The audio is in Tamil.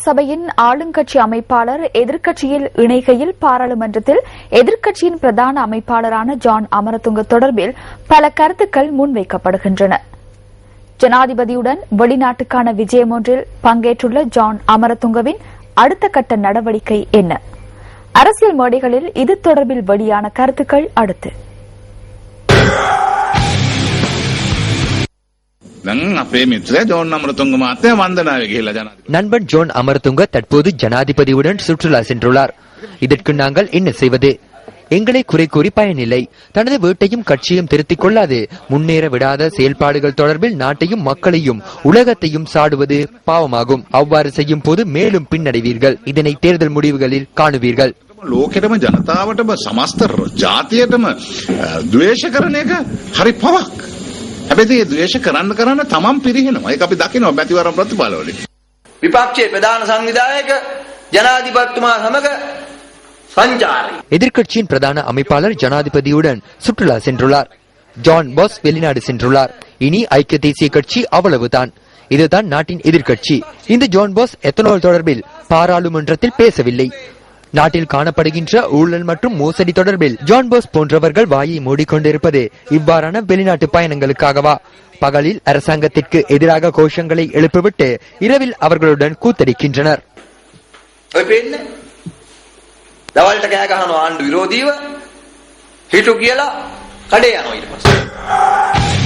சபையின் ஆளுங்கட்சி அமைப்பாளர் எதிர்க்கட்சியில் இணைகையில் பாராளுமன்றத்தில் எதிர்க்கட்சியின் பிரதான அமைப்பாளரான ஜான் அமரதுங்க தொடர்பில் பல கருத்துக்கள் முன்வைக்கப்படுகின்றன. ஜனாதிபதியுடன் வெளிநாட்டுக்கான விஜயம் ஒன்றில் பங்கேற்றுள்ள ஜான் அமரதுங்கவின் அடுத்த கட்ட நடவடிக்கை என்ன? அரசியல் மேடைகளில் இது தொடர்பில் வெளியான கருத்துக்கள் அடுத்து. நண்பன் ஜோன் அமரதுங்க தற்போது ஜனாதிபதியுடன் சுற்றுலா சென்றுள்ளார். இதற்கு நாங்கள் என்ன செய்வது? எங்களை குறை கூறி பயனில்லை. தனது வீட்டையும் கட்சியும் திருத்திக் கொள்ளாது முன்னேற விடாத செயல்பாடுகள் தொடர்பில் நாட்டையும் மக்களையும் உலகத்தையும் சாடுவது பாவமாகும். அவ்வாறு செய்யும் போது மேலும் பின்னடைவீர்கள். இதனை தேர்தல் முடிவுகளில் காணுவீர்கள். ලෝකෙටම ජනතාවටම සමස්ත ජාතියටම ද්වේෂ කරන එක හරි පවක්. හැබැයි ඒ ද්වේෂ කරන්න තමන් පිරිහෙනවා. ඒක අපි දකිනවා මැතිවරණ ප්‍රතිඵලවලින්. විපක්ෂයේ ප්‍රධාන සංවිධායක ජනාධිපතිතුමා සමග சஞ்சாரி. எதிர்க்கட்சியின் பிரதான அமைப்பாளர் ஜனாதிபதியுடன் சுற்றுலா சென்றுள்ளார். ஜான் பாஸ் வெளிநாடு சென்றுள்ளார். இனி ஐக்கிய தேசிய கட்சி அவ்வளவுதான். இதுதான் நாட்டின் எதிர்க்கட்சி. இந்த ஜான் பாஸ் எத்தனால் தொடர்பில் பாராளுமன்றத்தில் பேசவில்லை. நாட்டில் காணப்படுகின்ற ஊழல் மற்றும் மோசடி தொடர்பில் ஜான் பாஸ் போன்றவர்கள் வாயை மூடிக்கொண்டிருப்பது இவ்வாறான வெளிநாட்டு பயணங்களுக்காகவா? பகலில் அரசாங்கத்திற்கு எதிராக கோஷங்களை எழுப்பிவிட்டு இரவில் அவர்களுடன் கூத்தடிக்கின்றனர். දවල්ට කෑ ගහනවා ආණ්ඩු විරෝධීව හිටු කියලා කඩේ යනවා ඊට පස්සේ